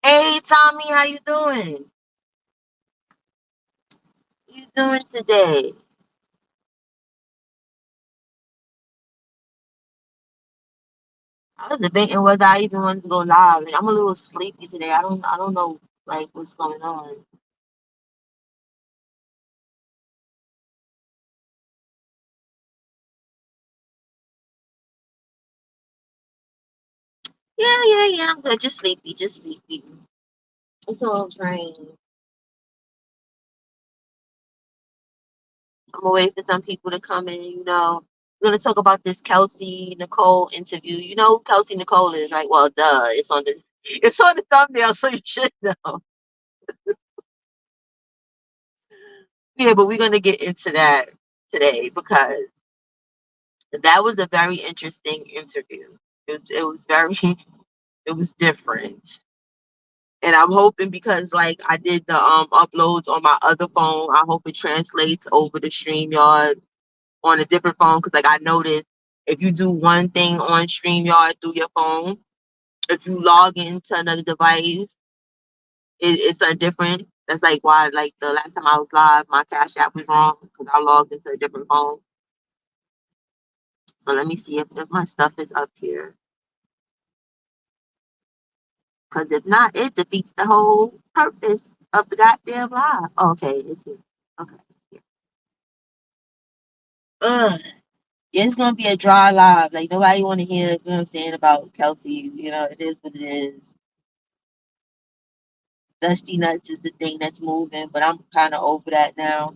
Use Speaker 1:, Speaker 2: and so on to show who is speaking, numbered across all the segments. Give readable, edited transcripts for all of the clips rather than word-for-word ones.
Speaker 1: Hey Tommy, how you doing? You doing today? I was debating whether I even wanted to go live. Like, I'm a little sleepy today. I don't know like what's going on. Yeah. I'm good. Just sleepy, just sleepy. It's a little drained. I'm gonna wait for some people to come in. We're gonna talk about this Kelsey Nicole interview. You know who Kelsey Nicole is, right? Well, duh. It's on the thumbnail, so you should know. Yeah, but we're gonna get into that today because that was a very interesting interview. It was very it was different. And I'm hoping because like I did the uploads on my other phone, I hope it translates over the StreamYard on a different phone because like I noticed if you do one thing on StreamYard through your phone, if you log into another device, it's a different. That's like why like the last time I was live, my Cash App was wrong because I logged into a different phone. So let me see if my stuff is up here. Because if not, it defeats the whole purpose of the goddamn live. Okay, it's here. Okay. Yeah. Ugh. Yeah, it's gonna be a dry live. Like nobody wanna hear, you know what I'm saying, about Kelsey. It is what it is. Dusty Nuts is the thing that's moving, but I'm kinda over that now.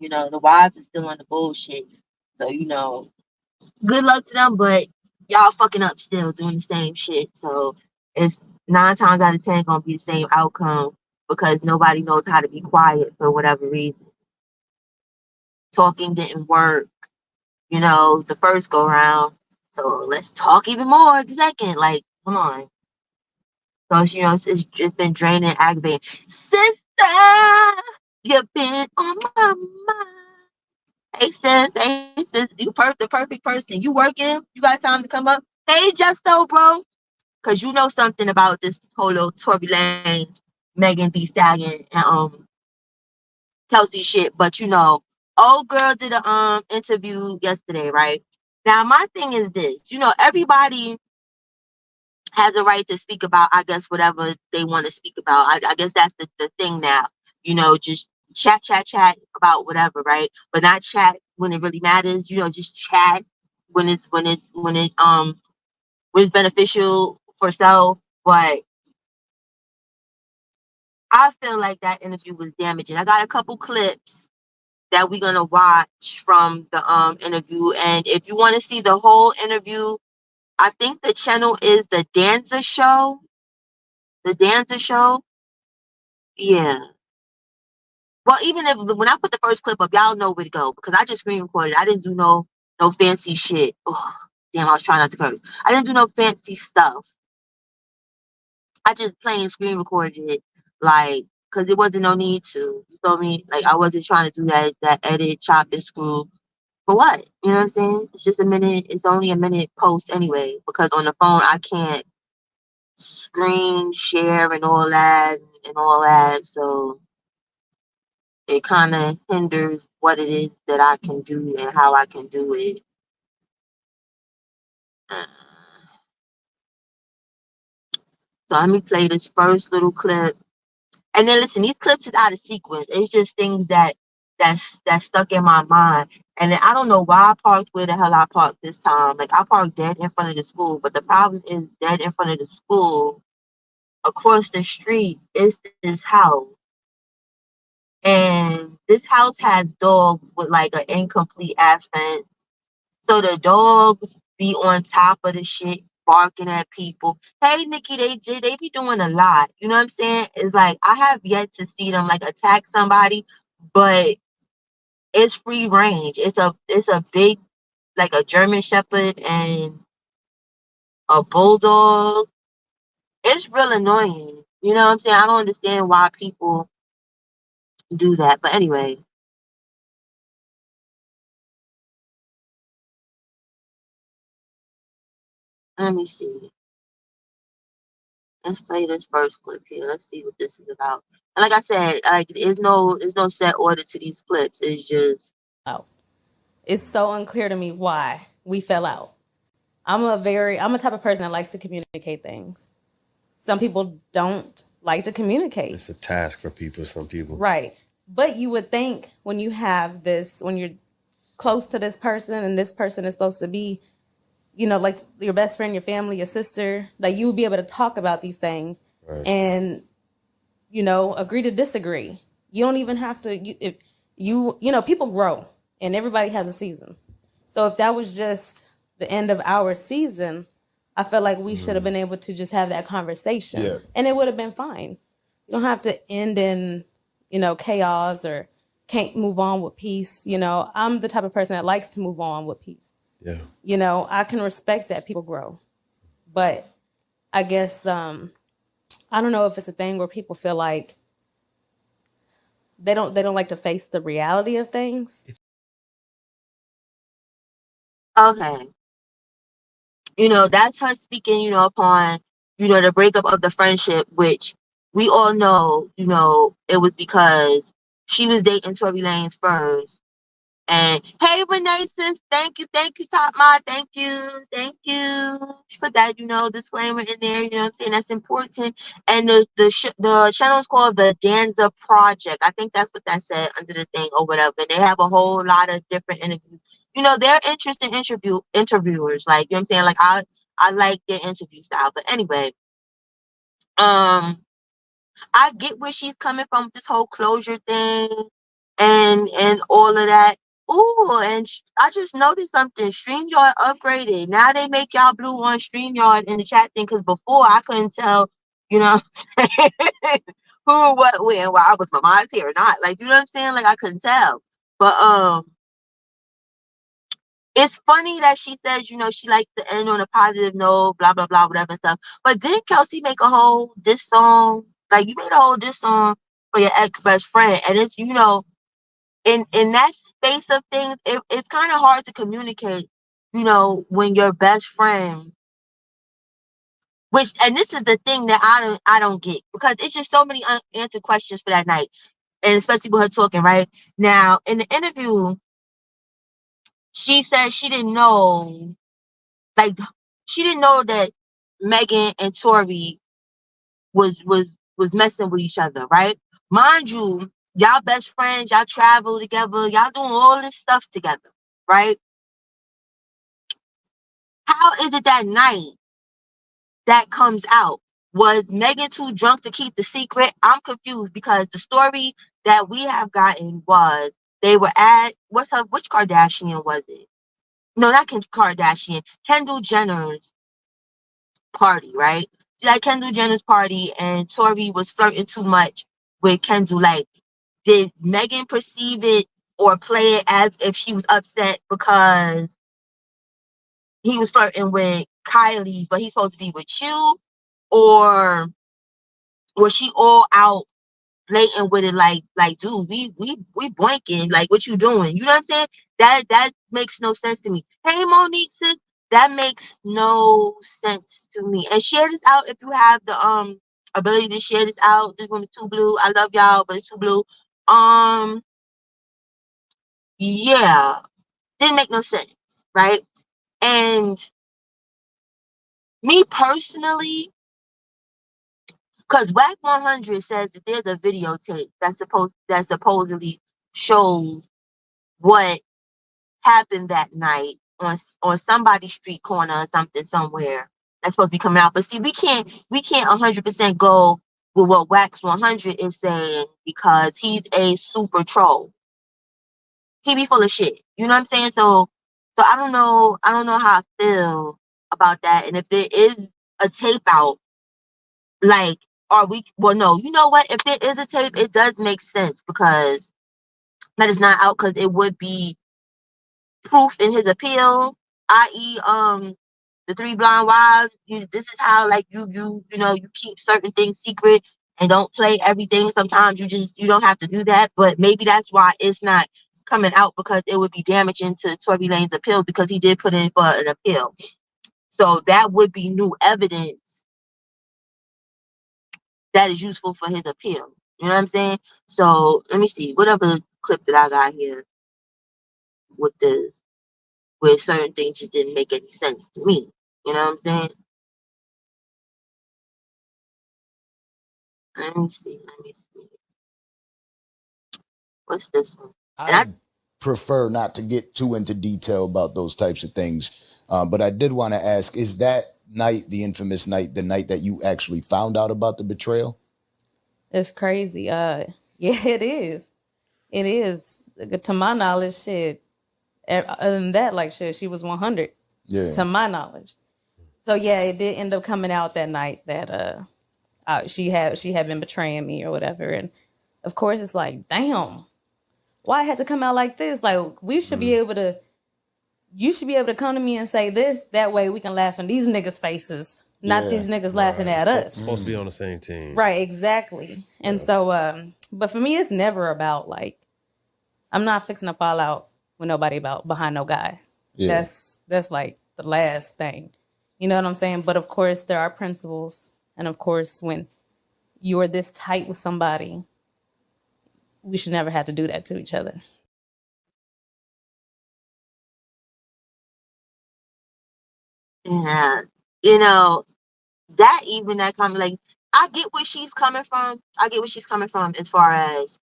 Speaker 1: The wives are still on the bullshit. So, good luck to them, but y'all fucking up still doing the same shit. So it's 9 times out of 10 gonna be the same outcome because nobody knows how to be quiet for whatever reason. Talking didn't work, the first go round. So let's talk even more the second. Like, come on. So it's been draining, aggravating. Sister, you've been on my mind. Hey sis, the perfect person. You working? You got time to come up? Hey Justo, bro. Cause you know something about this whole Tory Lanez, Megan Thee Stallion, and Kelsey shit, but old girl did a interview yesterday, right? Now my thing is this, everybody has a right to speak about, I guess, whatever they want to speak about. I guess that's the thing now. Just chat about whatever, right? But not chat when it really matters. Just chat when it's beneficial for self. But I feel like that interview was damaging. I got a couple clips that we're gonna watch from the interview. And if you want to see the whole interview, I think the channel is the Danza Show. The Danza Show. Yeah. Well, even if when I put the first clip up, y'all know where to go because I just screen recorded. I didn't do no fancy shit. Ugh, damn, I was trying not to curse. I didn't do no fancy stuff. I just plain screen recorded it, like, because it wasn't no need to. You feel me? Like I wasn't trying to do that edit, chop and screw. For what? You know what I'm saying? It's just a minute. It's only a minute post anyway. Because on the phone I can't screen share and all that and all that. So it kind of hinders what it is that I can do and how I can do it. Uh, So let me play this first little clip. And then listen, these clips is out of sequence. It's just things that's stuck in my mind. And then I don't know why I parked where the hell I parked this time. Like I parked dead in front of the school, but the problem is dead in front of the school. Across the street is this house, and this house has dogs with like an incomplete ass fence. So the dogs be on top of the shit, barking at people. Hey, Nikki, they be doing a lot. You know what I'm saying? It's like I have yet to see them like attack somebody, but it's free range. It's a big like a German Shepherd and a bulldog. It's real annoying. You know what I'm saying? I don't understand why people do that. But anyway, let me see. Let's play this first clip here. Let's see what this is about. And like I said, like there's no set order to these clips. It's just
Speaker 2: it's so unclear to me why we fell out. I'm a type of person that likes to communicate things. Some people don't like to communicate.
Speaker 3: It's a task for people, some people.
Speaker 2: Right. But you would think when you have this, when you're close to this person and this person is supposed to be, like your best friend, your family, your sister, that you would be able to talk about these things and, agree to disagree. You don't even have to, if people grow and everybody has a season. So if that was just the end of our season, I feel like we should have been able to just have that conversation and it would have been fine. You don't have to end in, chaos or can't move on with peace. I'm the type of person that likes to move on with peace.
Speaker 3: Yeah.
Speaker 2: I can respect that people grow, but I guess, I don't know if it's a thing where people feel like they don't like to face the reality of things.
Speaker 1: okay. That's her speaking, upon, the breakup of the friendship, which we all know, it was because she was dating Tory Lanez first. And hey, Renee, sis, thank you, Top Mod, thank you for that, disclaimer in there, what I'm saying, that's important. And the channel is called the Danza Project. I think that's what that said under the thing or whatever. And they have a whole lot of different interviews. They're interesting interviewers. Like, I'm saying, like I like their interview style. But anyway, I get where she's coming from with this whole closure thing and all of that. Ooh, and I just noticed something. StreamYard upgraded. Now they make y'all blue on StreamYard in the chat thing, because before I couldn't tell, what I'm saying, who, what, when, why was my mind's here or not. Like, what I'm saying? Like, I couldn't tell. But it's funny that she says, she likes to end on a positive note, blah, blah, blah, whatever stuff. But didn't Kelsey make a whole diss song? Like, you made a whole diss song for your ex-best friend. And it's, in that space of things, it's kind of hard to communicate, when your best friend, and this is the thing that I don't get, because it's just so many unanswered questions for that night. And especially with her talking, right? Now, in the interview, she said she didn't know, like, she didn't know that Megan and Tory was messing with each other, right? Mind you, y'all best friends, y'all travel together, y'all doing all this stuff together, right? How is it that night that comes out? Was Megan too drunk to keep the secret? I'm confused, because the story that we have gotten was they were at, which Kardashian was it? No, not Kim Kardashian, Kendall Jenner's party, right? Like Kendall Jenner's party, and Tory was flirting too much with Kendall. Like, did Megan perceive it or play it as if she was upset because he was flirting with Kylie, but he's supposed to be with you? Or was she all out blatant with it, like, dude, we boinking, like, what you doing? You know what I'm saying? That makes no sense to me. Hey, Monique, sis, that makes no sense to me. And share this out if you have the ability to share this out. This one is too blue. I love y'all, but it's too blue. Yeah, didn't make no sense, right? And me personally, because WAC 100 says that there's a videotape that supposedly shows what happened that night on somebody's street corner or something somewhere that's supposed to be coming out. But see, we can't 100% go with what Wax 100 is saying, because he's a super troll. He be full of shit. You know what I'm saying? So I don't know how I feel about that. And if there is a tape out, like, well, no, you know what? If there is a tape, it does make sense, because that is not out, because it would be proof in his appeal, i.e., the 3 Blind Wives. This is how, like, you keep certain things secret and don't play everything. Sometimes you don't have to do that, but maybe that's why it's not coming out, because it would be damaging to Tory Lanez's appeal, because he did put in for an appeal. So that would be new evidence that is useful for his appeal. You know what I'm saying? So let me see. What other clip that I got here with this, where certain things just didn't make any sense to me. You know what I'm saying? Let me see. Let me see. What's this one? And
Speaker 4: I prefer not to get too into detail about those types of things. But I did want to ask, is that night, the infamous night, the night that you actually found out about the betrayal?
Speaker 2: It's crazy. Yeah, it is. It is. To my knowledge, shit. Other than that, like shit, she was 100.
Speaker 4: Yeah.
Speaker 2: To my knowledge. So yeah, it did end up coming out that night that she had been betraying me or whatever, and of course it's like, damn, why it had to come out like this? Like we should be able to. You should be able to come to me and say this. That way we can laugh in these niggas' faces, not these niggas laughing at us.
Speaker 3: Supposed to be on the same team.
Speaker 2: Right, exactly. And so, but for me, it's never about like, I'm not fixing to fall out with nobody about behind no guy.
Speaker 4: Yeah.
Speaker 2: That's like the last thing. You know what I'm saying? But of course, there are principles. And of course, when you are this tight with somebody, we should never have to do that to each other.
Speaker 1: Yeah. You know, that kind of like, I get where she's coming from. I get where she's coming from as far as,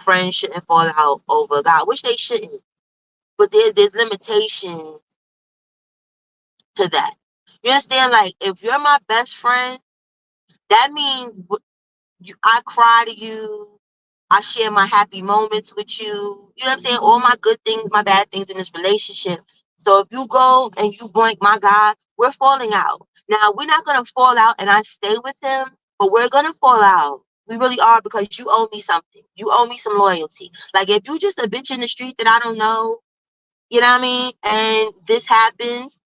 Speaker 1: friends shouldn't fall out over God, which they shouldn't. But there's limitations to that. You understand? Like, if you're my best friend, that means I cry to you. I share my happy moments with you. You know what I'm saying? All my good things, my bad things in this relationship. So if you go and you blank my God, we're falling out. Now, we're not going to fall out and I stay with him, but we're going to fall out. We really are, because you owe me something. You owe me some loyalty. Like, if you just a bitch in the street that I don't know, you know what I mean? And this happens,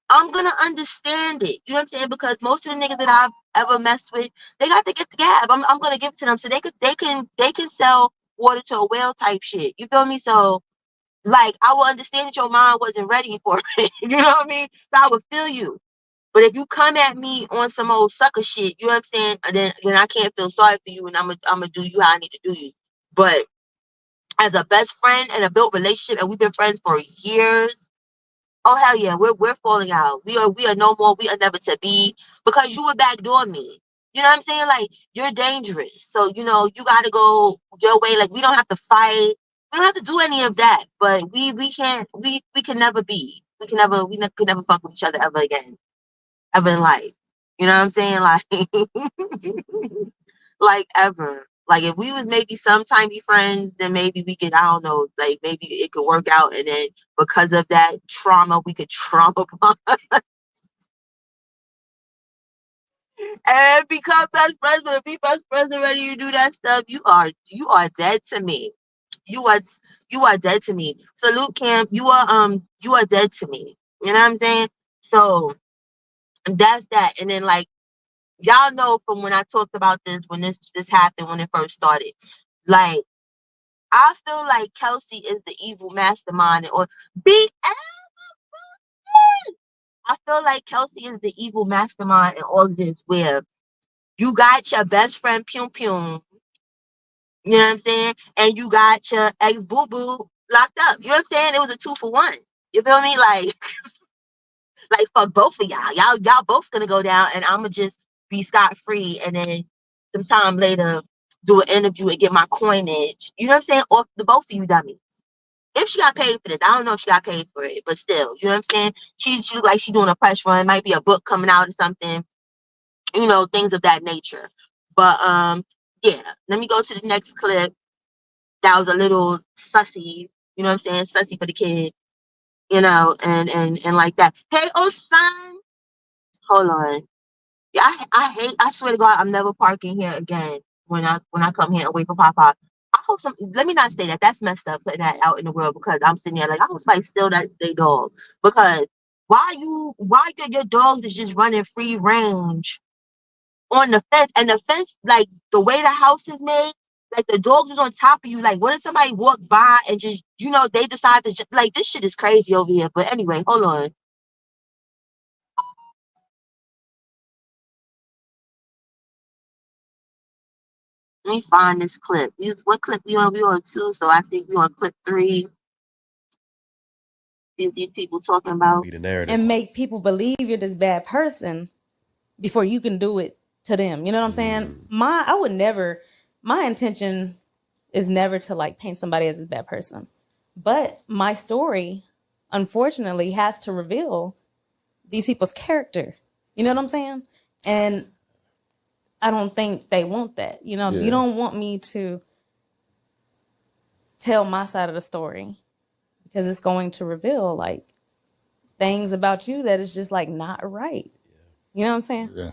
Speaker 1: I'm gonna understand it. You know what I'm saying? Because most of the niggas that I've ever messed with, they got to get the gab. I'm gonna give it to them so they can sell water to a whale type shit. You feel me? So like, I will understand that your mind wasn't ready for it. You know what I mean? So I would feel you. But if you come at me on some old sucker shit, you know what I'm saying? And then I can't feel sorry for you, and I'm gonna do you how I need to do you. But as a best friend and a built relationship, and we've been friends for years. Oh hell yeah, we're falling out. We are no more. We are never to be, because you would backdoor me. You know what I'm saying? Like, you're dangerous. So you gotta go your way. Like, we don't have to fight. We don't have to do any of that. But we can't. We can never be. We can never. Could never fuck with each other ever again, ever in life. You know what I'm saying? Like, like ever. Like, if we was maybe sometime be friends, then maybe we could, I don't know, like maybe it could work out, and then because of that trauma, we could trauma bond and become best friends. But if we best friends already, you do that stuff, you are dead to me. You are you are dead to me. Salute, Camp. You are dead to me. You know what I'm saying? So that's that. And then, like, y'all know from when I talked about this, when this happened, when it first started, like, I feel like Kelsey is the evil mastermind, or be. I feel like Kelsey is the evil mastermind in all of this, where you got your best friend Pum Pum, you know what I'm saying, and you got your ex Boo Boo locked up. You know what I'm saying? It was a 2-for-1. You feel me? Like fuck both of y'all. Y'all both gonna go down, and I'ma just be scot free, and then sometime later do an interview and get my coinage. You know what I'm saying? Off the both of you dummies. If she got paid for this, I don't know if she got paid for it, but still, you know what I'm saying? She look like she doing a press run, might be a book coming out or something, things of that nature. But yeah, let me go to the next clip. That was a little sussy, you know what I'm saying? Sussy for the kid, and like that. Hey, oh son, hold on. Yeah, I swear to God, I'm never parking here again when I come here away from Papa. I hope let me not say that. That's messed up putting that out in the world, because I'm sitting there like, I hope somebody steal that they dog. Because why your dogs is just running free range on the fence, and the fence, like the way the house is made, like the dogs is on top of you. Like, what if somebody walk by and just, they decide to like, this shit is crazy over here. But anyway, hold on. Let me find this clip. What clip we on? We on 2, so I think we on clip 3. See what these people talking
Speaker 3: Gonna
Speaker 1: about.
Speaker 3: be the narrative.
Speaker 2: And make people believe you're this bad person before you can do it to them. You know what I'm saying? My intention is never to like paint somebody as a bad person. But my story, unfortunately, has to reveal these people's character. You know what I'm saying? And I don't think they want that. You know, you don't want me to tell my side of the story because it's going to reveal like things about you that is just like not right. You know what I'm saying?
Speaker 4: Yeah.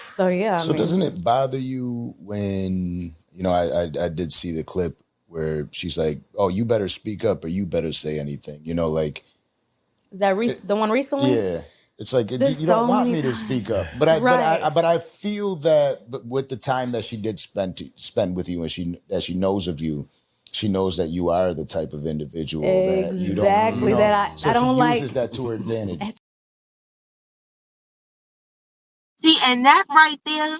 Speaker 2: So yeah.
Speaker 4: So doesn't it bother you when, I did see the clip where she's like, "Oh, you better speak up or you better say anything." Like,
Speaker 2: is that the one recently?
Speaker 4: Yeah. It's like you
Speaker 2: so
Speaker 4: don't want
Speaker 2: many
Speaker 4: me to
Speaker 2: times.
Speaker 4: speak up, but I feel that with the time that she did spend with you, and she knows of you, she knows that you are the type of individual that you don't,
Speaker 2: that I don't
Speaker 4: she uses that to her advantage.
Speaker 1: See, and that right there,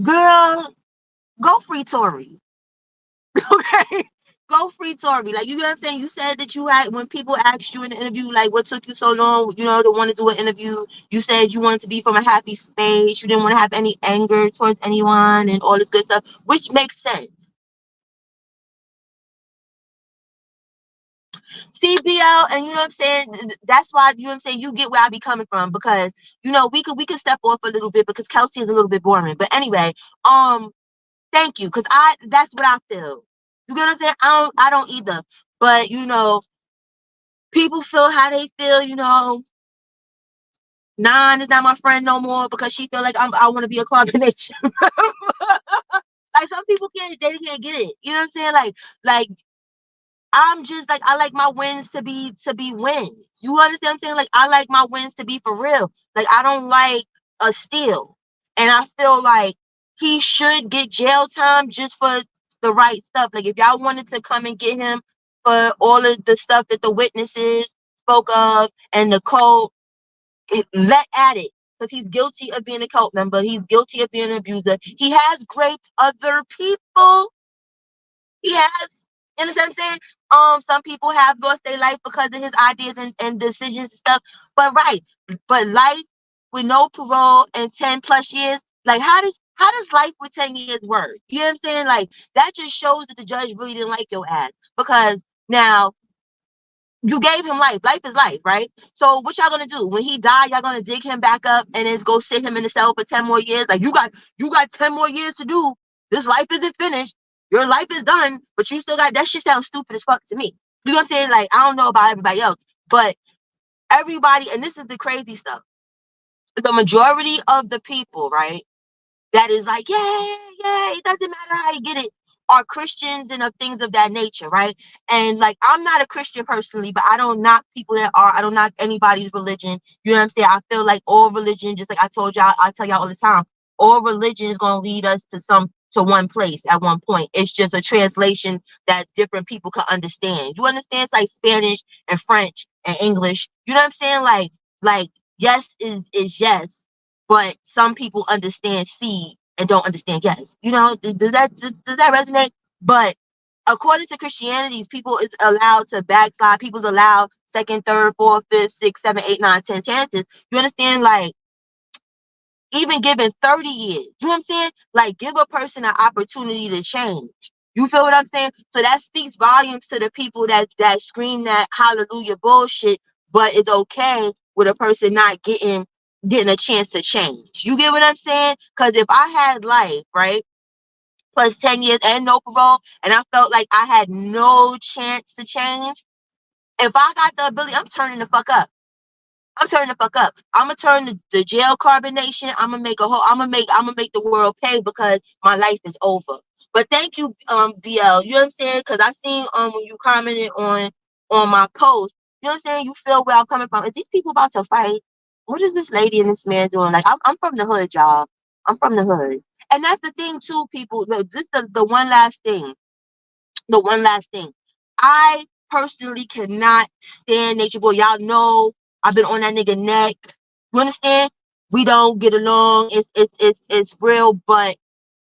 Speaker 1: girl, go free Tory. Okay? Go free Tory. Like, you know what I'm saying? You said that you had, when people asked you in the interview, like, what took you so long, to want to do an interview, you said you wanted to be from a happy space. You didn't want to have any anger towards anyone and all this good stuff, which makes sense. CBL, and you know what I'm saying? That's why, you know what I'm saying? You get where I be coming from, because, we could step off a little bit because Kelsey is a little bit boring. But anyway, thank you, because that's what I feel. You get what I'm saying? I don't either. But people feel how they feel. Nine is not my friend no more because she feel like I want to be a carbonation. Like, some people can't get it. You know what I'm saying? Like I'm just like, I like my wins to be wins. You understand what I'm saying? Like, I like my wins to be for real. Like, I don't like a steal. And I feel like he should get jail time just for the right stuff. Like, if y'all wanted to come and get him for all of the stuff that the witnesses spoke of and the cult, let at it. Because he's guilty of being a cult member. He's guilty of being an abuser. He has raped other people. He has. You understand what I'm saying? Some people have lost their life because of his ideas and decisions and stuff. But life with no parole and 10 plus years, like, how does life with 10 years work? You know what I'm saying? Like, that just shows that the judge really didn't like your ass. Because now you gave him life. Life is life, right? So what y'all gonna do when he die? Y'all gonna dig him back up and then go sit him in the cell for 10 more years? Like, you got 10 more years to do. This life isn't finished. Your life is done, but you still got that. Shit sounds stupid as fuck to me. You know what I'm saying? Like, I don't know about everybody else, but everybody, and this is the crazy stuff. The majority of the people, right, that is like, yeah, it doesn't matter how you get it, are Christians and of things of that nature, right? And like, I'm not a Christian personally, but I don't knock people that are. I don't knock anybody's religion. You know what I'm saying? I feel like all religion, just like I told y'all, I tell y'all all the time, all religion is going to lead us to one place at one point. It's just a translation that different people can understand. You understand? It's like Spanish and French and English. You know what I'm saying? Like yes is yes, but some people understand C and don't understand yes. Does that resonate? But according to Christianity, people is allowed to backslide. People's allowed second, third, fourth, fifth, sixth, seven, eight, nine, 10 chances. You understand? Like, even given 30 years, you know what I'm saying? Like, give a person an opportunity to change. You feel what I'm saying? So that speaks volumes to the people that scream that hallelujah bullshit, but it's okay with a person not getting a chance to change. You get what I'm saying? Because if I had life, right, plus 10 years and no parole, and I felt like I had no chance to change, if I got the ability, I'm turning the fuck up. I'm turning the fuck up. I'm gonna turn the jail carbonation. I'm gonna make the world pay because my life is over. But thank you, BL. You know what I'm saying? Because I seen when you commented on my post. You know what I'm saying? You feel where I'm coming from. Is these people about to fight? What is this lady and this man doing? Like, I'm from the hood, y'all. I'm from the hood, and that's the thing too, people. This the one last thing. The one last thing. I personally cannot stand Nature Boy. Y'all know I've been on that nigga neck. You understand? we don't get along. It's real, but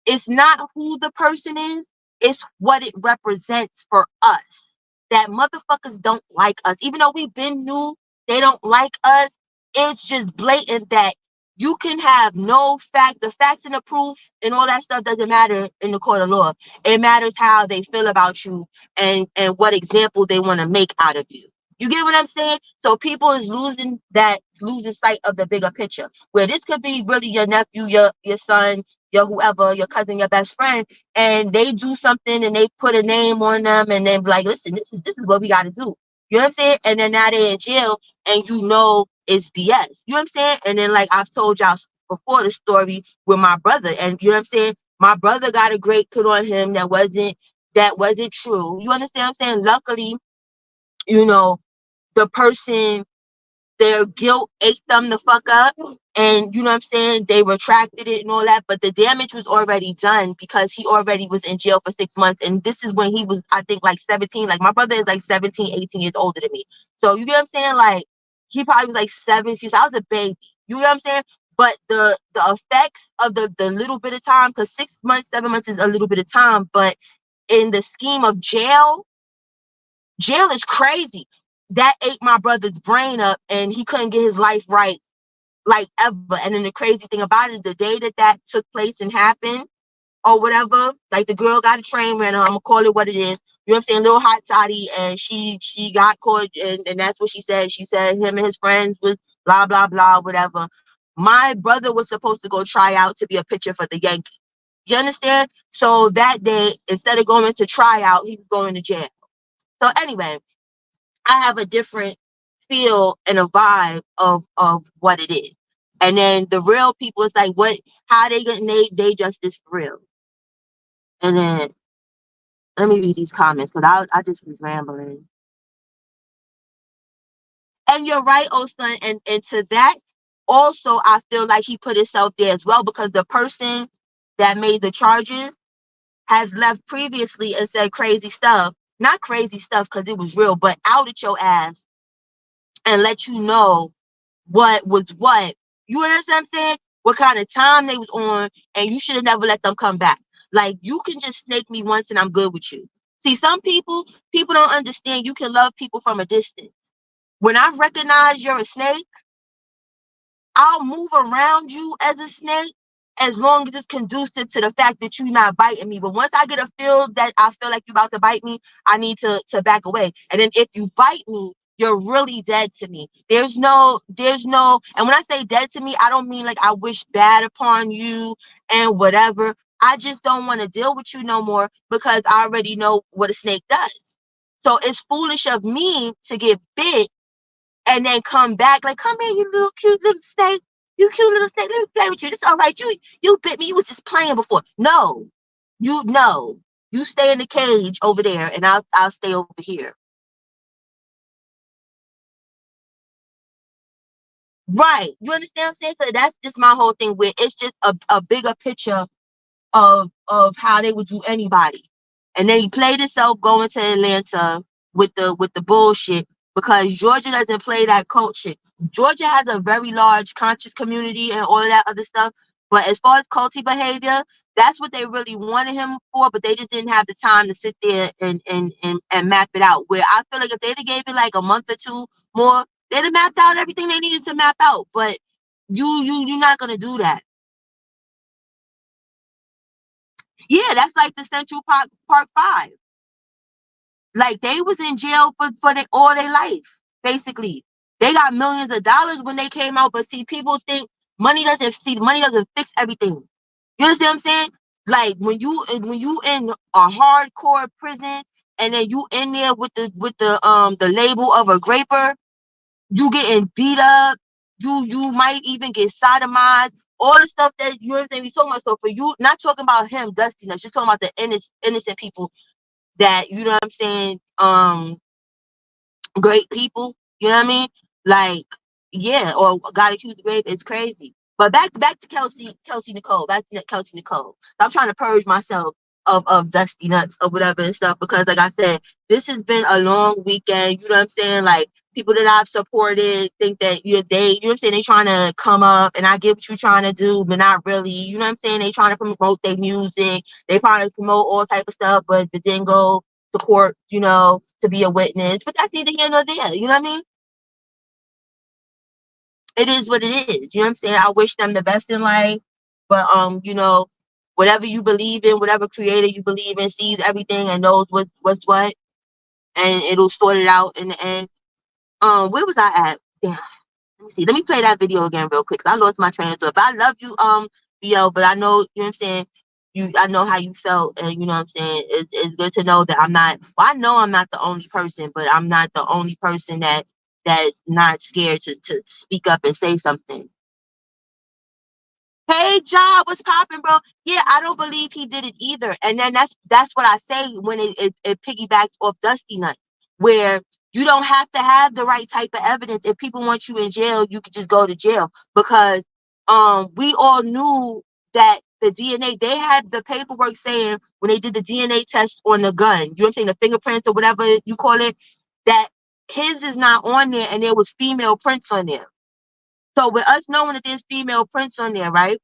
Speaker 1: it's not who the person is, it's what it represents for us. That motherfuckers don't like us. Even though we've been new, they don't like us. It's just blatant that you can have no fact, the facts and the proof and all that stuff doesn't matter in the court of law. It matters how they feel about you and what example they want to make out of you. You get what I'm saying? So people is losing sight of the bigger picture. Where this could be really your nephew, your son, your whoever, your cousin, your best friend, and they do something and they put a name on them and then be like, listen, this is what we gotta do. You know what I'm saying? And then now they're in jail and you know it's BS. You know what I'm saying? And then like I've told y'all before the story with my brother, and you know what I'm saying? My brother got a great put on him that wasn't true. You understand what I'm saying? Luckily, you know, the person, their guilt ate them the fuck up, and you know what I'm saying, they retracted it and all that, but the damage was already done because he already was in jail for 6 months, and this is when he was, I think, like 17. Like my brother is like 17, 18 years older than me, so you get what I'm saying, like he probably was like 17, so I was a baby, you know what I'm saying, but the effects of the little bit of time, because 6 months, 7 months is a little bit of time, but in the scheme of jail is crazy. That ate my brother's brain up and he couldn't get his life right like ever. And then the crazy thing about it is the day that took place and happened or whatever, like the girl got a train ran her, I'm gonna call it what it is. You know what I'm saying? Little hot toddy, and she got caught, and that's what she said. She said him and his friends was blah blah blah whatever. My brother was supposed to go try out to be a pitcher for the Yankees. You understand? So that day, instead of going to try out, he was going to jail. So anyway, I have a different feel and a vibe of what it is. And then the real people, it's like, what, how they getting they justice for real. And then let me read these comments because I just was rambling. And you're right, oh son, and to that also I feel like he put himself there as well, because the person that made the charges has left previously and said crazy stuff. Not crazy stuff because it was real, but outed your ass and let you know what was what. You understand what I'm saying? What kind of time they was on, and you should have never let them come back. Like, you can just snake me once and I'm good with you. See, some people don't understand you can love people from a distance. When I recognize you're a snake, I'll move around you as a snake as long as it's conducive to the fact that you're not biting me. But once I get a feel that I feel like you're about to bite me, I need to back away. And then if you bite me, you're really dead to me. There's no, and when I say dead to me, I don't mean like I wish bad upon you and whatever. I just don't want to deal with you no more because I already know what a snake does. So it's foolish of me to get bit and then come back like, come here, you little cute little snake. You cute little snake. Let me play with you. This all right. You bit me. You was just playing before. No. You stay in the cage over there and I'll stay over here. Right. You understand what I'm saying? So that's just my whole thing with it's just a bigger picture of how they would do anybody. And then he played himself going to Atlanta with the bullshit because Georgia doesn't play that cult shit. Georgia has a very large conscious community and all of that other stuff. But as far as culty behavior, that's what they really wanted him for, but they just didn't have the time to sit there and map it out. Where I feel like if they'd have gave it like a month or two more, they'd have mapped out everything they needed to map out. But you're not gonna do that. Yeah, that's like the Central Park Part 5. Like they was in jail for all their life, basically. They got millions of dollars when they came out, but see, people think money doesn't fix everything. You understand what I'm saying? Like when you in a hardcore prison and then you in there with the label of a graper, you getting beat up, you might even get sodomized, all the stuff that you know what I'm saying we talking about. So for you, not talking about him, dustiness, just talking about the innocent people that, you know what I'm saying, great people, you know what I mean? Like, yeah, or got accused of rape, it's crazy. But back to Kelsey Nicole, back to Kelsey Nicole. I'm trying to purge myself of dusty nuts or whatever and stuff because like I said, this has been a long weekend, you know what I'm saying? Like people that I've supported think that you know what I'm saying, they trying to come up and I get what you're trying to do, but not really. You know what I'm saying? They trying to promote their music. They trying to promote all type of stuff, but then go to court, you know, to be a witness. But that's neither here nor there. You know what I mean? It is what it is. You know what I'm saying? I wish them the best in life. But you know, whatever you believe in, whatever creator you believe in sees everything and knows what's what, and it'll sort it out in the end. Where was I at? Damn. Let me see. Let me play that video again real quick. I lost my train of thought. But I love you, BL, but I know, you know what I'm saying, I know how you felt, and you know what I'm saying. It's good to know that I'm not, well, I know I'm not the only person, but I'm not the only person that's not scared to speak up and say something. Hey, Job, what's popping, bro? Yeah, I don't believe he did it either. And then that's what I say when it piggybacks off Dusty Nut, where you don't have to have the right type of evidence. If people want you in jail, you could just go to jail, because we all knew that the DNA, they had the paperwork saying when they did the DNA test on the gun, you know what I'm saying, the fingerprints or whatever you call it, that his is not on there and there was female prints on there. So with us knowing that there's female prints on there, right?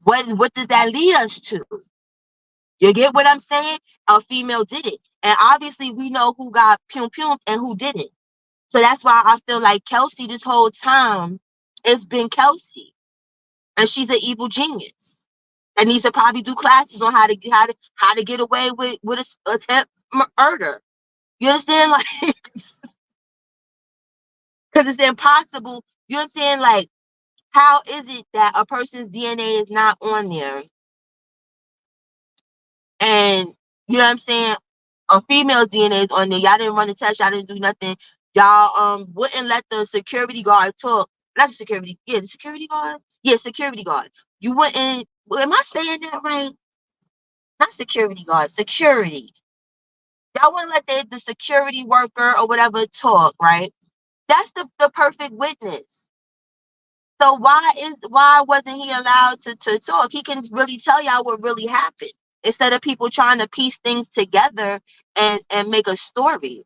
Speaker 1: What does that lead us to? You get what I'm saying? A female did it. And obviously we know who got pum and who didn't. So that's why I feel like Kelsey this whole time, it's been Kelsey. And she's an evil genius. And needs to probably do classes on how to get away with a attempt murder. You understand? Like, because it's impossible. You know what I'm saying? Like, how is it that a person's DNA is not on there? And you know what I'm saying? A female's DNA is on there. Y'all didn't run the test. Y'all didn't do nothing. Y'all wouldn't let the security guard talk. Not the security. Yeah, the security guard. Yeah, security guard. You wouldn't. Am I saying that right? Not security guard. Security. Y'all wouldn't let the security worker or whatever talk, right? That's the perfect witness. So why wasn't he allowed to talk? He can really tell y'all what really happened, instead of people trying to piece things together and make a story.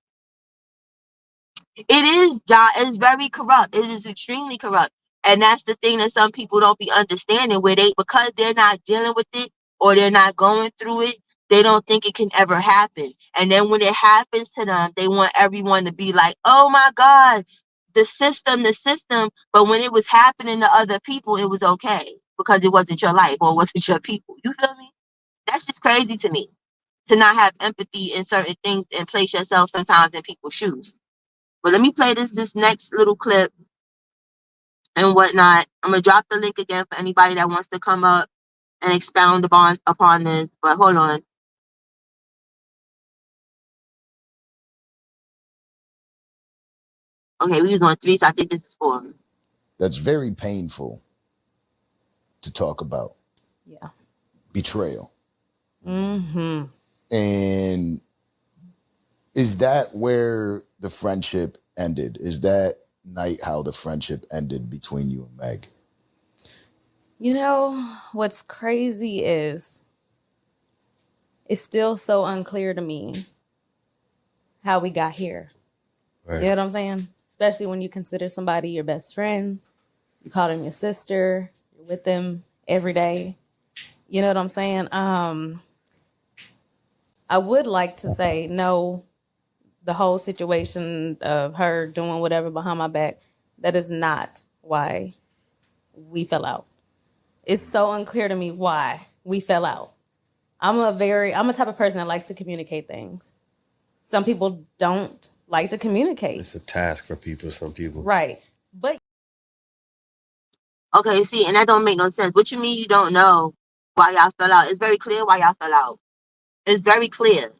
Speaker 1: It is, John, it's very corrupt. It is extremely corrupt. And that's the thing that some people don't be understanding, where because they're not dealing with it or they're not going through it, they don't think it can ever happen. And then when it happens to them, they want everyone to be like, oh my God, the system. But when it was happening to other people, it was okay because it wasn't your life or it wasn't your people. You feel me? That's just crazy to me, to not have empathy in certain things and place yourself sometimes in people's shoes. But let me play this next little clip and whatnot. I'm gonna drop the link again for anybody that wants to come up and expound upon this. But hold on. Okay, we was on 3, so I think this is 4.
Speaker 4: That's very painful to talk about.
Speaker 2: Yeah.
Speaker 4: Betrayal.
Speaker 2: Mm-hmm.
Speaker 4: And is that where the friendship ended? Is that night how the friendship ended between you and Meg?
Speaker 2: You know, what's crazy is it's still so unclear to me how we got here.
Speaker 3: Right.
Speaker 2: You know what I'm saying? Especially when you consider somebody your best friend. You call them your sister. You're with them every day. You know what I'm saying? I would like to say no, the whole situation of her doing whatever behind my back, that is not why we fell out. It's so unclear to me why we fell out. I'm a type of person that likes to communicate things. Some people don't like to communicate.
Speaker 3: It's a task for people, some people.
Speaker 2: Right. But
Speaker 1: Okay, see, and that don't make no sense. What you mean you don't know why y'all fell out? It's very clear why y'all fell out. It's very clear.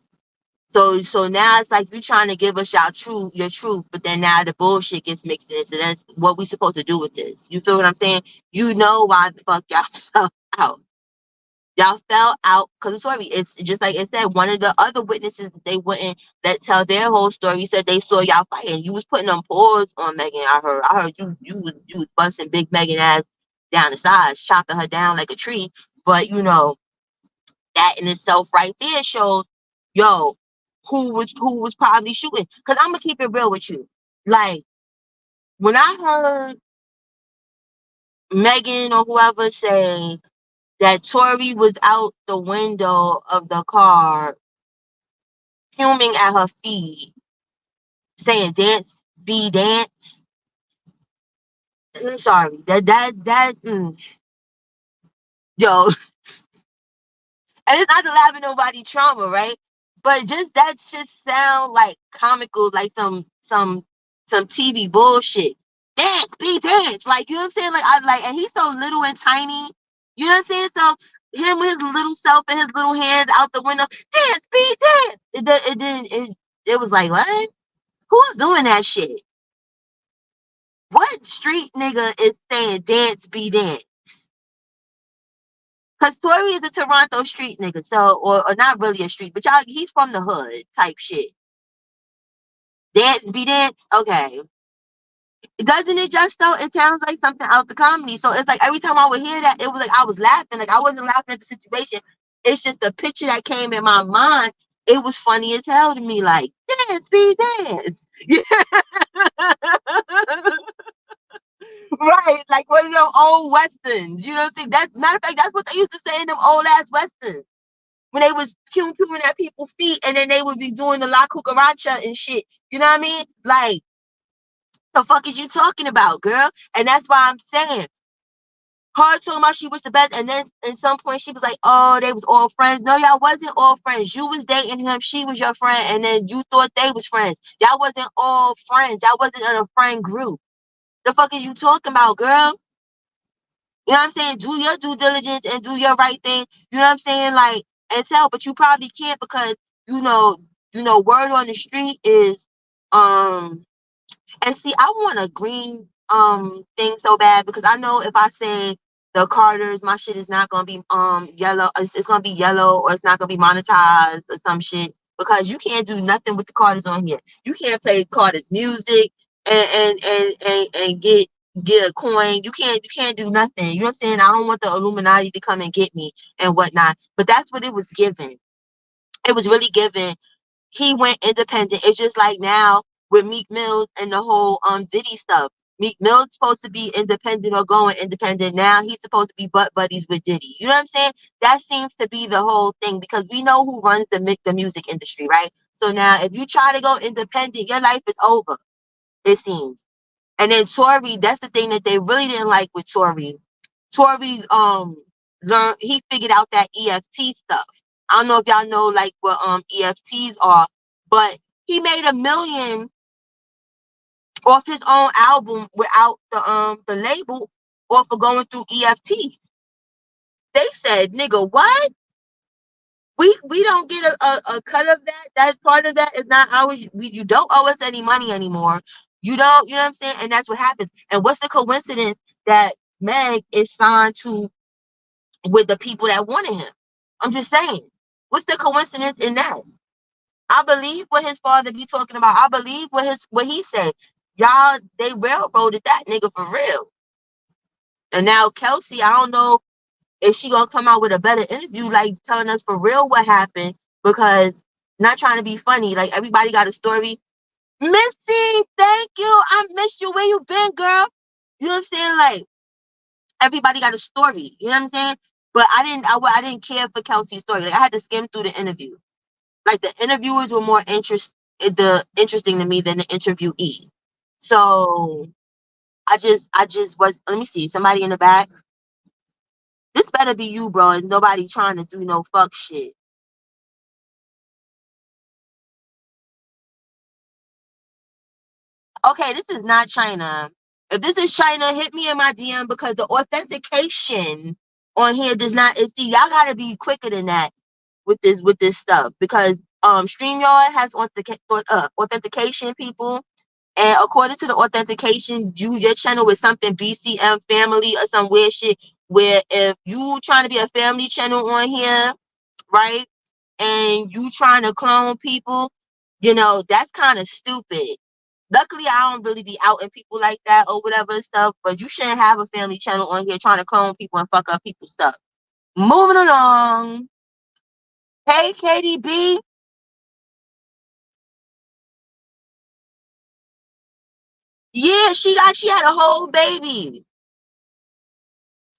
Speaker 1: So now it's like you trying to give us your truth, but then now the bullshit gets mixed in. So that's what we supposed to do with this. You feel what I'm saying? You know why the fuck y'all fell out. Y'all fell out because of story. It's just like it said, one of the other witnesses, they wouldn't let tell their whole story. Said they saw y'all fighting. You was putting them paws on Megan. I heard you was busting big Megan ass down the sides, chopping her down like a tree. But you know, that in itself right there shows, yo, who was probably shooting. Cause I'm gonna keep it real with you. Like when I heard Megan or whoever say that Tori was out the window of the car fuming at her feet, saying dance, be dance. I'm sorry. Yo, and it's not to laugh at nobody trauma, right? But just that shit sound like comical, like some TV bullshit. Dance, be dance, like you know what I'm saying? Like I like, and he's so little and tiny. You know what I'm saying? So him with his little self and his little hands out the window, dance, be dance. It was like what? Who's doing that shit? What street nigga is saying dance, be dance? Cause Tory is a Toronto street nigga, so or not really a street, but y'all he's from the hood type shit. Dance be dance, okay. Doesn't it just though? It sounds like something out the comedy. So it's like every time I would hear that, it was like I was laughing. Like I wasn't laughing at the situation. It's just the picture that came in my mind. It was funny as hell to me. Like dance be dance, right? Like one of them old westerns. You know what I'm saying? That's matter of fact, that's what they used to say in them old ass westerns. When they was pew pewing at people's feet and then they would be doing the La Cucaracha and shit. You know what I mean? Like, the fuck is you talking about, girl? And that's why I'm saying, her talking about she was the best, and then at some point she was like, oh, they was all friends. No, y'all wasn't all friends. You was dating him, she was your friend, and then you thought they was friends. Y'all wasn't all friends. Y'all wasn't in a friend group. The fuck is you talking about, girl? You know what I'm saying? Do your due diligence and do your right thing. You know what I'm saying? Like, and tell, but you probably can't because word on the street is and see, I want a green thing so bad because I know if I say the Carters, my shit is not gonna be yellow. It's gonna be yellow or it's not gonna be monetized or some shit because you can't do nothing with the Carters on here. You can't play Carters music and get a coin. You can't do nothing. You know what I'm saying? I don't want the Illuminati to come and get me and whatnot. But that's what it was given. It was really given. He went independent. It's just like now with Meek Mills and the whole Diddy stuff. Meek Mill's supposed to be independent or going independent. Now he's supposed to be butt buddies with Diddy. You know what I'm saying? That seems to be the whole thing because we know who runs the music industry, right? So now if you try to go independent, your life is over, it seems. And then Tory, that's the thing that they really didn't like with Tory. Tory learned he figured out that EFT stuff. I don't know if y'all know like what EFTs are, but he made $1 million off his own album without the label or for going through EFTs. They said, nigga, what? We don't get a cut of that. That's part of that. It's not ours. You don't owe us any money anymore. You don't, you know what I'm saying? And that's what happens. And what's the coincidence that Meg is signed to with the people that wanted him? I'm just saying. What's the coincidence in that? I believe what his father be talking about. I believe what he said. Y'all, they railroaded that nigga for real. And now Kelsey, I don't know if she gonna come out with a better interview, like telling us for real what happened, because not trying to be funny, like everybody got a story. Missy, thank you. I miss you. Where you been, girl? You know what I'm saying? Like everybody got a story. You know what I'm saying? But I didn't care for Kelsey's story. Like I had to skim through the interview. Like the interviewers were more interesting to me than the interviewee. So I just was. Let me see. Somebody in the back. This better be you, bro. And nobody trying to do no fuck shit. Okay, this is not China. If this is China, hit me in my DM because the authentication on here does not. See, y'all gotta be quicker than that with this stuff because StreamYard has authentication, people. And according to the authentication, your channel is something BCM family or some weird shit. Where if you trying to be a family channel on here, right, and you trying to clone people, that's kind of stupid. Luckily, I don't really be outing people like that or whatever and stuff. But you shouldn't have a family channel on here trying to clone people and fuck up people's stuff. Moving along. Hey, KDB. Yeah, she had a whole baby.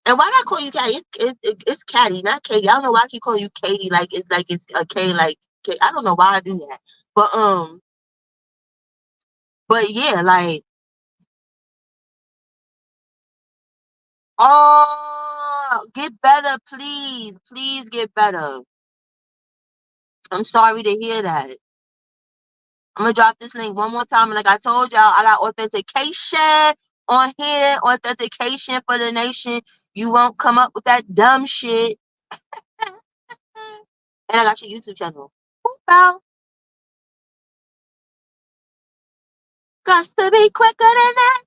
Speaker 1: And why not call you Katie? It's Katie, not Katie. I don't know why I keep calling you Katie. Like it's a K. Like K. I don't know why I do that. But yeah, like get better, please, please get better. I'm sorry to hear that. I'm gonna drop this link one more time, and like I told y'all, I got authentication on here, authentication for the nation. You won't come up with that dumb shit. And I got your YouTube channel. Well, got to be quicker than that.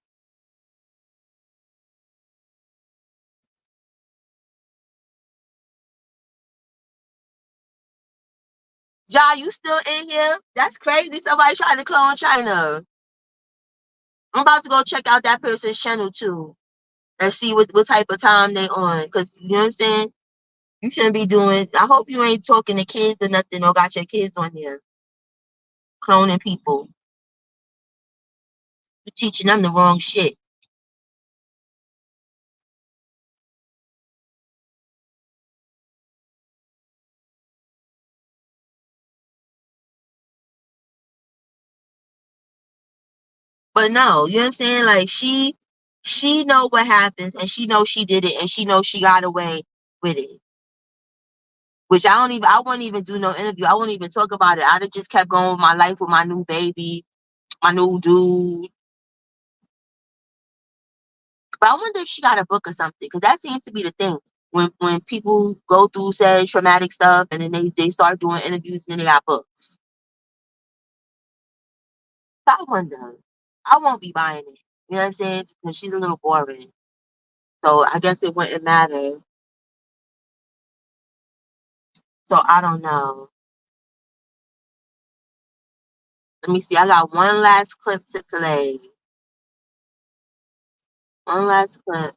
Speaker 1: Ja, you still in here? That's crazy. Somebody tried to clone China. I'm about to go check out that person's channel too and see what type of time they on. Cause you know what I'm saying? You shouldn't be doing. I hope you ain't talking to kids or nothing or got your kids on here cloning people. You're teaching them the wrong shit. But no, you know what I'm saying? Like she know what happens and she knows she did it and she knows she got away with it. Which I wouldn't even do no interview. I wouldn't even talk about it. I'd have just kept going with my life with my new baby, my new dude. But I wonder if she got a book or something, because that seems to be the thing. When people go through say traumatic stuff and then they start doing interviews and then they got books. So I wonder. I won't be buying it. You know what I'm saying? Because she's a little boring. So I guess it wouldn't matter. So I don't know. Let me see. I got one last clip to play. One last clip.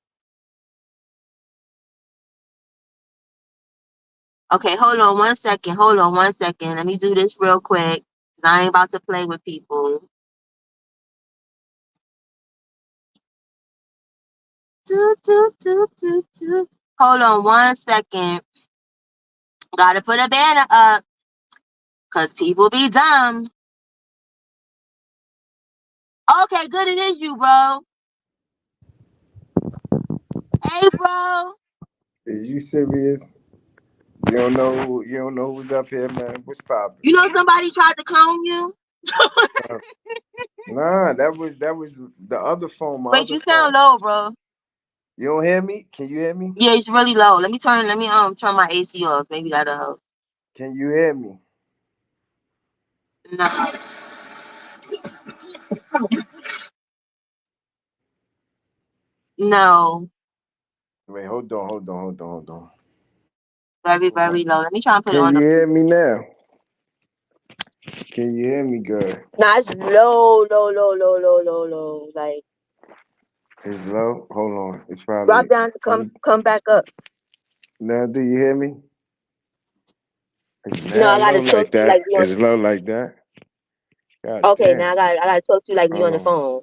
Speaker 1: Okay, hold on one second. Hold on one second. Let me do this real quick. I ain't about to play with people. Hold on one second. Gotta put a banner up. Cause people be dumb. Okay, good, it is you, bro. Hey, bro.
Speaker 5: Is you serious? You don't know who's up here, man. What's poppin'?
Speaker 1: You know somebody tried to clone you?
Speaker 5: Nah, that was the other phone, my
Speaker 1: Wait,
Speaker 5: other
Speaker 1: you
Speaker 5: phone.
Speaker 1: sound low, bro.
Speaker 5: You don't hear me? Can you hear me?
Speaker 1: Yeah, it's really low. Let me turn my AC off. Maybe that'll help.
Speaker 5: Can you hear me?
Speaker 1: No. No.
Speaker 5: Wait, hold on.
Speaker 1: Very,
Speaker 5: Hold on.
Speaker 1: very low. Let me try and put it
Speaker 5: Can
Speaker 1: on
Speaker 5: you
Speaker 1: the
Speaker 5: hear me now? Can you hear me, girl?
Speaker 1: Nah, it's low, low, low, low, low, low, low. Like
Speaker 5: It's low. Hold on. It's
Speaker 1: drop
Speaker 5: probably.
Speaker 1: down to come back up.
Speaker 5: Now, do you hear me? It's
Speaker 1: No,
Speaker 5: now
Speaker 1: I
Speaker 5: low
Speaker 1: gotta talk
Speaker 5: like
Speaker 1: to you like
Speaker 5: that.
Speaker 1: we on.
Speaker 5: It's low like that. God
Speaker 1: Okay, now
Speaker 5: damn.
Speaker 1: I gotta talk to you like we on
Speaker 5: Hold
Speaker 1: the
Speaker 5: on.
Speaker 1: phone.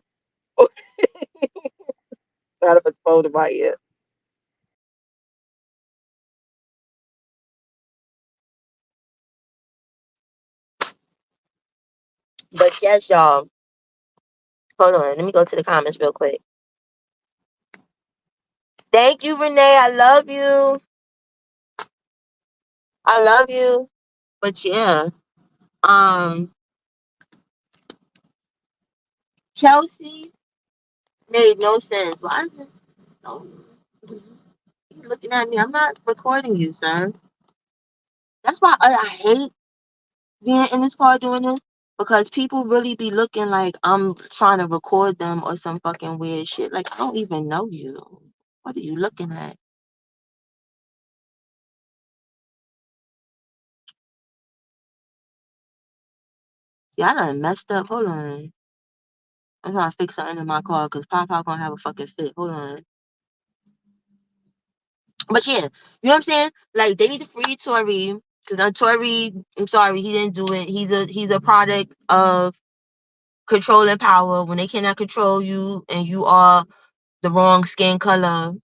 Speaker 1: Gotta put the phone in my ear. But yes, y'all. Hold on. Let me go to the comments real quick. Thank you, Renee. I love you. I love you. But yeah, um, Kelsey made no sense. Why is this? Oh, you looking at me? I'm not recording you, sir. That's why I hate being in this car doing this because people really be looking like I'm trying to record them or some fucking weird shit. Like I don't even know you. What are you looking at? See, I done messed up. Hold on. I'm trying to fix something in my car because Pop gonna have a fucking fit. Hold on. But yeah, you know what I'm saying? Like they need to free Tory because Tory, I'm sorry, he didn't do it. He's a product of controlling power, when they cannot control you and you are the wrong skin color.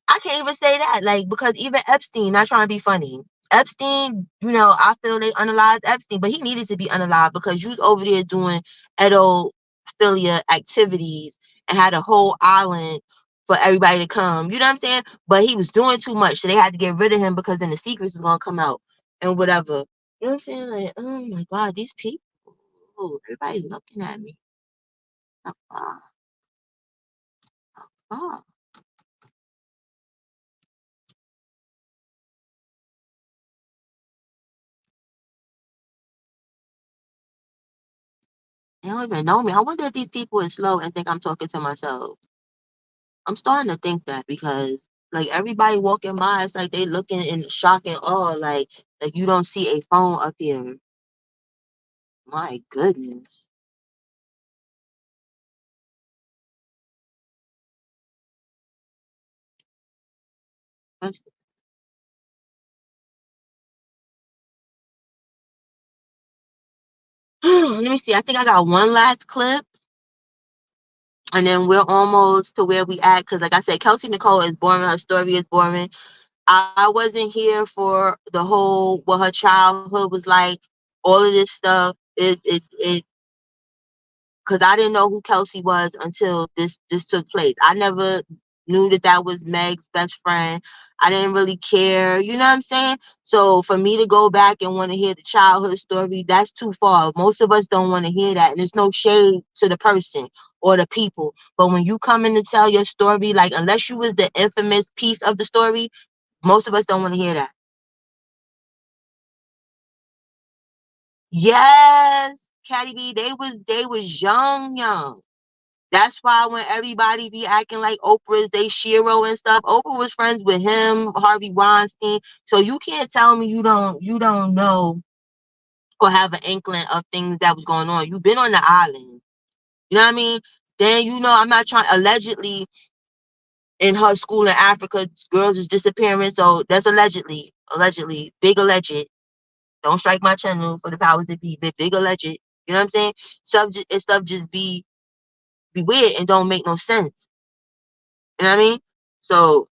Speaker 1: I can't even say that, like, because even Epstein, not trying to be funny. Epstein, I feel they unalived Epstein, but he needed to be unalived because you was over there doing pedophilia activities and had a whole island for everybody to come. You know what I'm saying? But he was doing too much, so they had to get rid of him because then the secrets was gonna come out and whatever. You know what I'm saying? Like, oh my God, these people, everybody looking at me. The fuck? Oh. They don't even know me. I wonder if these people are slow and think I'm talking to myself. I'm starting to think that because like everybody walking by, it's like they looking in shock and awe, like you don't see a phone up here. My goodness. Let's- Let me see. I think I got one last clip, and then we're almost to where we at. Cause like I said, Kelsey Nicole is boring. Her story is boring. I wasn't here for the whole what her childhood was like. All of this stuff. It because I didn't know who Kelsey was until this took place. I never knew that was Meg's best friend. I didn't really care, you know what I'm saying? So for me to go back and want to hear the childhood story, that's too far. Most of us don't want to hear that, and there's no shade to the person or the people. But when you come in to tell your story, like unless you was the infamous piece of the story, most of us don't want to hear that. Yes, Caddy B, they was young. That's why when everybody be acting like Oprah's they Shiro and stuff, Oprah was friends with him, Harvey Weinstein. So you can't tell me you don't know or have an inkling of things that was going on. You've been on the island. You know what I mean? Then I'm not trying allegedly in her school in Africa, girls is disappearing. So that's allegedly, big alleged. Don't strike my channel for the powers that be, big alleged. You know what I'm saying? Stuff just be weird and don't make no sense. You know what I mean? So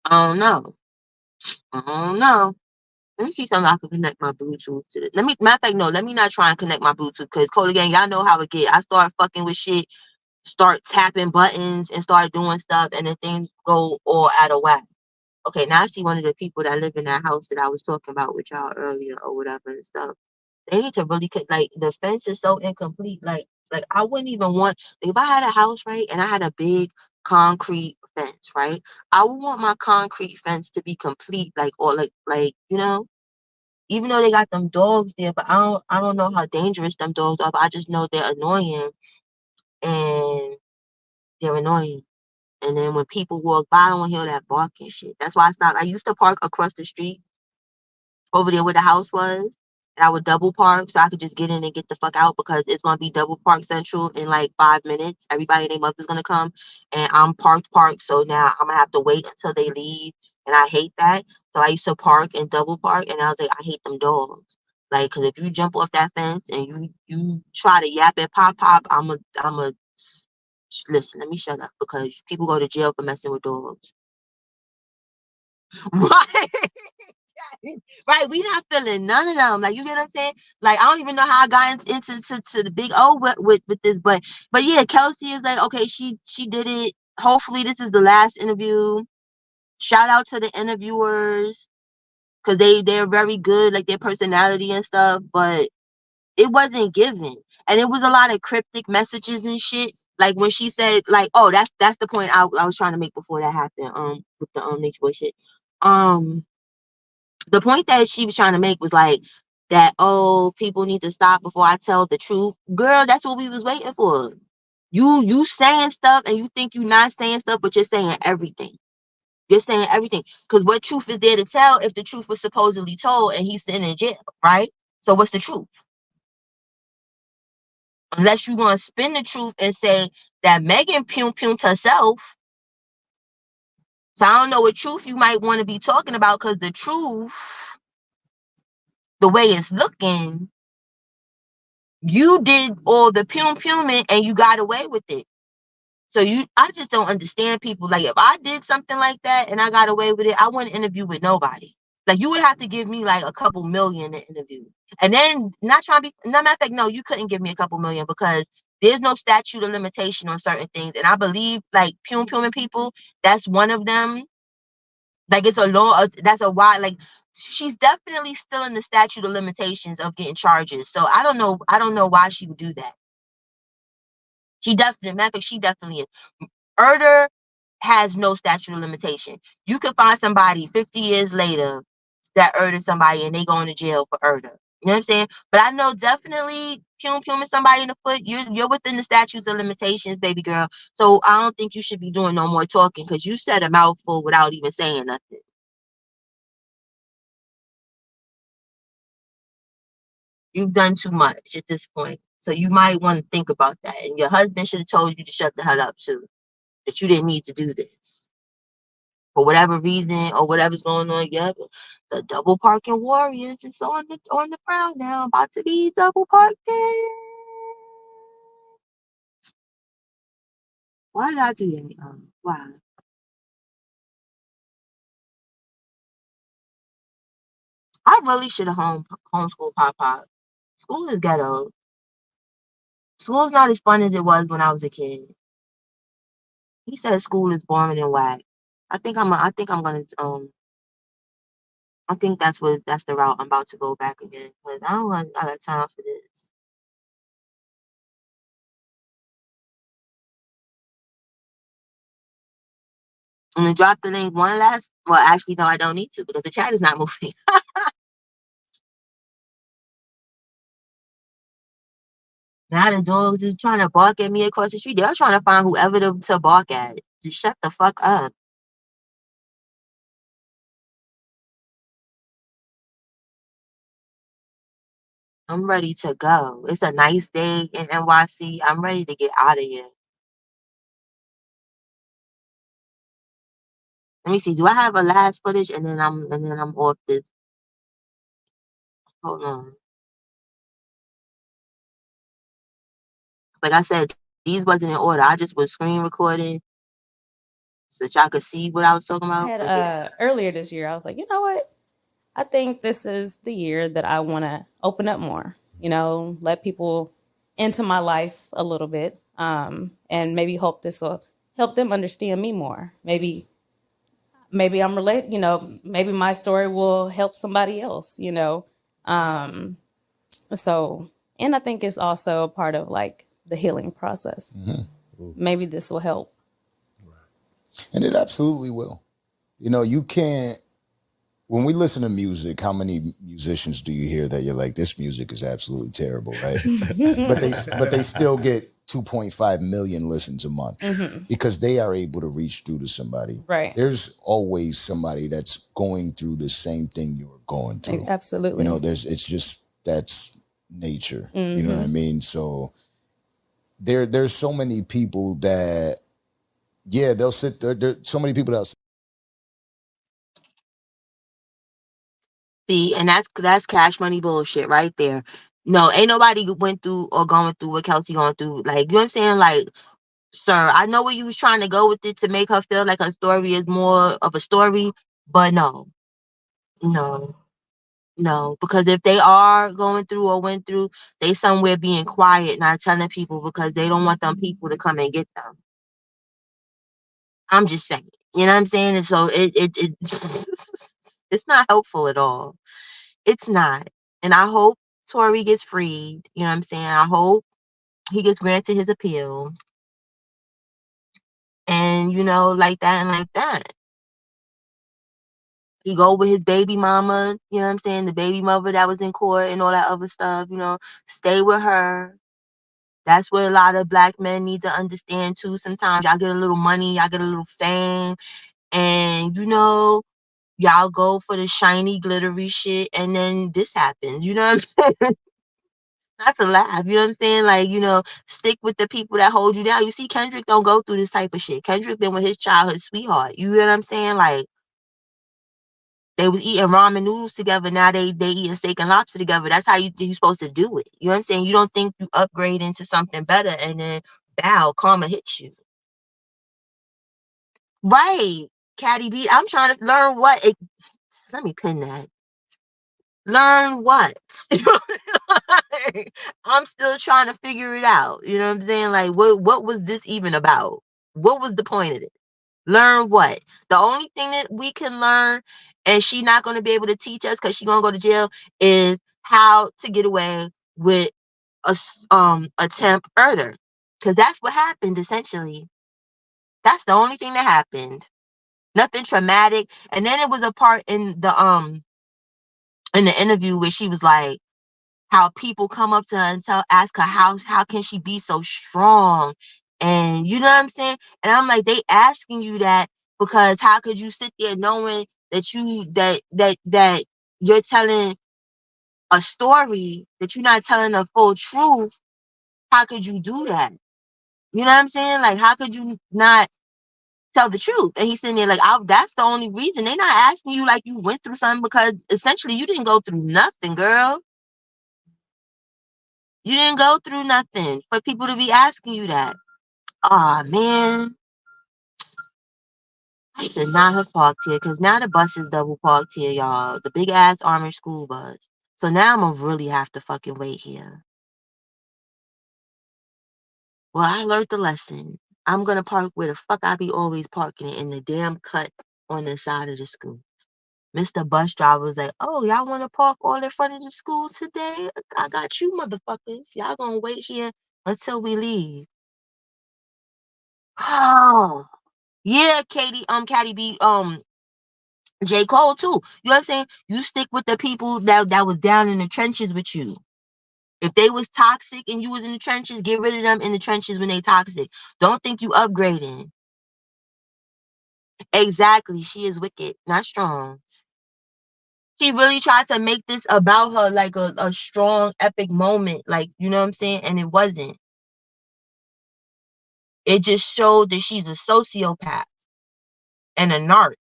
Speaker 1: I don't know. I don't know. Let me see something I can connect my Bluetooth to. Matter of fact, no, let me not try and connect my Bluetooth because Cola Gang, y'all know how it get. I start fucking with shit, start tapping buttons and start doing stuff, and then things go all out of whack. Okay, now I see one of the people that live in that house that I was talking about with y'all earlier or whatever and stuff. They need to really like the fence is so incomplete. Like I wouldn't even want if I had a house, right, and I had a big concrete fence, right? I would want my concrete fence to be complete, like or like even though they got them dogs there, but I don't know how dangerous them dogs are, but I just know they're annoying and they're annoying. And then when people walk by, I don't hear that bark and shit. That's why I stopped. I used to park across the street over there where the house was. And I would double park so I could just get in and get the fuck out because it's gonna be double park central in like 5 minutes. Everybody and their mother's gonna come and I'm parked. So now I'm gonna have to wait until they leave. And I hate that. So I used to park and double park and I was like, I hate them dogs. Like, cause if you jump off that fence and you try to yap at pop, I'm a listen, let me shut up because people go to jail for messing with dogs. Right. Right, we not feeling none of them. Like you get what I'm saying? Like I don't even know how I got into to the big O with this, but yeah, Kelsey is like okay, she did it. Hopefully, this is the last interview. Shout out to the interviewers because they're very good, like their personality and stuff. But it wasn't given, and it was a lot of cryptic messages and shit. Like when she said, like, oh, that's the point I was trying to make before that happened. With the next boy shit. The point that she was trying to make was like that, oh, people need to stop before I tell the truth. Girl, that's what we was waiting for. You saying stuff and you think you're not saying stuff, but you're saying everything. You're saying everything. Because what truth is there to tell if the truth was supposedly told and he's sitting in jail, right? So what's the truth? Unless you want to spin the truth and say that Megan pumed herself. So I don't know what truth you might want to be talking about because the truth, the way it's looking, You did all the pum and you got away with it. So I just don't understand people. Like, if I did something like that and I got away with it, I wouldn't interview with nobody. Like, you would have to give me like a couple million to interview. And then, not trying to be, no matter of fact, no, you couldn't give me a couple million because there's no statute of limitation on certain things. And I believe like pum people, that's one of them. Like, it's a law, that's a why, like, she's definitely still in the statute of limitations of getting charges. So I don't know why she would do that. She definitely, matter of fact, she definitely is. Murder has no statute of limitation. You could find somebody 50 years later that murdered somebody and they going to jail for murder. You know what I'm saying? But I know definitely pum somebody in the foot. You're within the statutes of limitations, baby girl. So I don't think you should be doing no more talking because you said a mouthful without even saying nothing. You've done too much at this point. So you might want to think about that. And your husband should have told you to shut the hell up too. That you didn't need to do this. For whatever reason or whatever's going on, yeah, the double parking warriors is on the prowl now. About to be double parking. Why did I do that? Why? I really should have homeschooled Pop. School is ghetto. School's not as fun as it was when I was a kid. He said school is boring and whack. I think I'm gonna I think that's the route I'm about to go back again because I got time for this. I'm gonna drop the link one last. Well, actually, no, I don't need to because the chat is not moving. Now the dogs is trying to bark at me across the street. They're trying to find whoever to bark at. Just shut the fuck up. I'm ready to go. It's a nice day in NYC. I'm ready to get out of here. Let me see. Do I have a last footage? And then I'm off this. Hold on. Like I said, these wasn't in order. I just was screen recording so that y'all could see what I was talking about.
Speaker 2: Had
Speaker 1: But yeah.
Speaker 2: earlier this year, I was like, you know what? I think this is the year that I want to open up more. You know, let people into my life a little bit, and maybe hope this will help them understand me more. Maybe I'm related. You know, maybe my story will help somebody else. You know, so and I think it's also a part of like the healing process. Maybe this will help.
Speaker 4: And it absolutely will. You know, you can't, when we listen to music, how many musicians do you hear that you're like, this music is absolutely terrible, right? but they still get 2.5 million listens a month because they are able to reach through to somebody.
Speaker 2: Right.
Speaker 4: There's always somebody that's going through the same thing you're going through.
Speaker 2: Absolutely.
Speaker 4: You know, that's nature. You know what I mean? So there's so many people that, yeah, they'll sit there. There's so many people that
Speaker 1: See, and that's cash money bullshit right there. No, ain't nobody went through or going through what Kelsey going through. Like, you know what I'm saying? Like, sir, I know where you was trying to go with it to make her feel like her story is more of a story, but no, no. Because if they are going through or went through, they somewhere being quiet, not telling people because they don't want them people to come and get them. I'm just saying. You know what I'm saying? And so it it's not helpful at all. It's not. And I hope Tory gets freed. You know what I'm saying? I hope he gets granted his appeal. And, like that and like that. He go with his baby mama, you know what I'm saying? The baby mother that was in court and all that other stuff, stay with her. That's what a lot of black men need to understand too. Sometimes y'all get a little money, y'all get a little fame, and y'all go for the shiny, glittery shit, and then this happens. You know what I'm saying? Not to laugh, you know what I'm saying? Like, stick with the people that hold you down. You see, Kendrick don't go through this type of shit. Kendrick been with his childhood sweetheart. You know what I'm saying? Like, They was eating ramen noodles together. Now they eating steak and lobster together. That's how you supposed to do it. You know what I'm saying? You don't think you upgrade into something better, and then bow, karma hits you. Right, Caddy B. I'm trying to learn what. Let me pin that. Learn what? I'm still trying to figure it out. You know what I'm saying? Like, what was this even about? What was the point of it? Learn what? The only thing that we can learn, and she's not going to be able to teach us because she's going to go to jail, is how to get away with attempt murder. Because that's what happened, essentially. That's the only thing that happened. Nothing traumatic. And then it was a part in the interview where she was like, how people come up to her and ask her how can she be so strong, and you know what I'm saying. And I'm like, they asking you that because how could you sit there knowing that you're telling a story, that you're not telling the full truth? How could you do that? You know what I'm saying? Like, how could you not tell the truth? And he's sitting there like, that's the only reason. They're not asking you like you went through something, because essentially you didn't go through nothing, girl. You didn't go through nothing for people to be asking you that. Aw, man. I should not have parked here, because now the bus is double parked here, y'all. The big ass orange school bus. So now I'm going to really have to fucking wait here. Well, I learned the lesson. I'm going to park where the fuck I be always parking it, in the damn cut on the side of the school. Mr. Bus Driver was like, oh, y'all want to park all in front of the school today? I got you, motherfuckers. Y'all going to wait here until we leave. Oh. Yeah, Caddy B, J. Cole too. You know what I'm saying? You stick with the people that was down in the trenches with you. If they was toxic and you was in the trenches, get rid of them in the trenches when they toxic. Don't think you upgrading. Exactly. She is wicked, not strong. She really tried to make this about her like a strong, epic moment. Like, you know what I'm saying? And it wasn't. It just showed that she's a sociopath and a narc.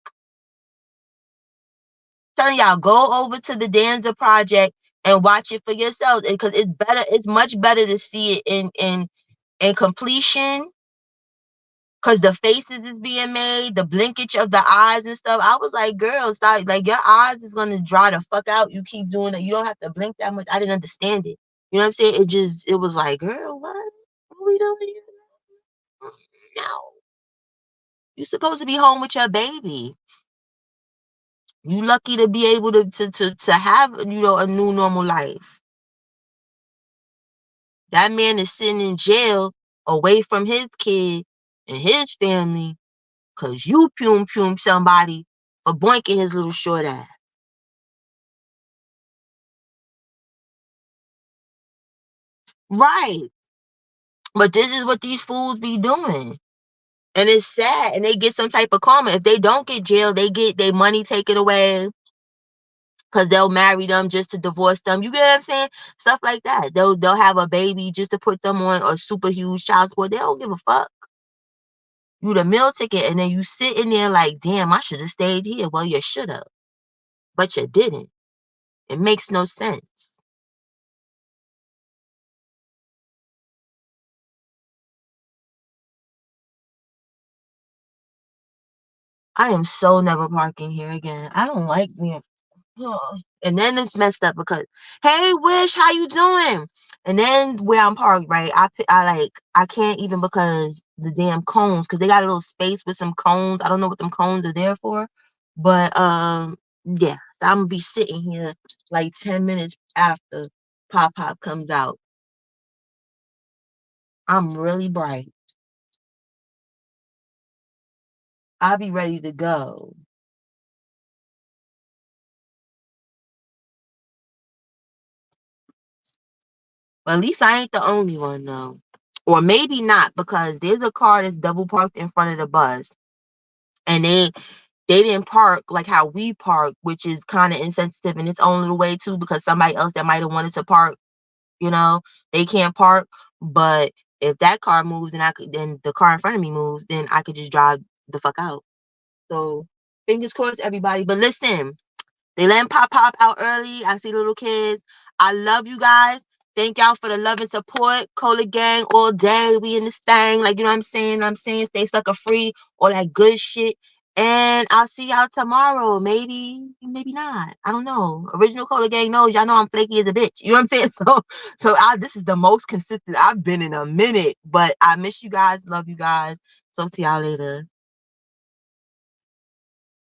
Speaker 1: Telling y'all, go over to the Danza Project and watch it for yourselves, because it's much better to see it in completion, because the faces is being made, the blinkage of the eyes and stuff. I was like, girl, stop. Like, your eyes is gonna dry the fuck out. You keep doing it. You don't have to blink that much. I didn't understand it. You know what I'm saying? It was like, girl, what are we doing here? No. You're supposed to be home with your baby. You lucky to be able to have, you know, a new normal life. That man is sitting in jail away from his kid and his family because you pume somebody for boinking his little short ass. Right. But this is what these fools be doing. And it's sad. And they get some type of karma. If they don't get jail, they get their money taken away, because they'll marry them just to divorce them. You get what I'm saying? Stuff like that. They'll have a baby just to put them on a super huge child support. They don't give a fuck. You the meal ticket, and then you sit in there like, damn, I should have stayed here. Well, you should have, but you didn't. It makes no sense. I am so never parking here again. I don't like being. And then it's messed up because, hey, Wish, how you doing? And then where I'm parked, right? I can't even, because the damn cones, because they got a little space with some cones. I don't know what them cones are there for, but yeah. So I'm gonna be sitting here like 10 minutes after Pop comes out. I'm really bright. I'll be ready to go. But at least I ain't the only one though. Or maybe not, because there's a car that's double parked in front of the bus. And they didn't park like how we park, which is kind of insensitive in its own little way too, because somebody else that might have wanted to park, you know, they can't park. But if that car moves, then the car in front of me moves, then I could just drive the fuck out. So fingers crossed, everybody. But listen, They letting Pop out early. I see little kids. I love you guys. Thank y'all for the love and support. Cola gang all day. We in this thing. Like, you know what I'm saying? Stay sucker free. All that good shit. And I'll see y'all tomorrow. Maybe not. I don't know. Original Cola gang knows. Y'all know I'm flaky as a bitch. You know what I'm saying? This is the most consistent I've been in a minute. But I miss you guys. Love you guys. So see y'all later.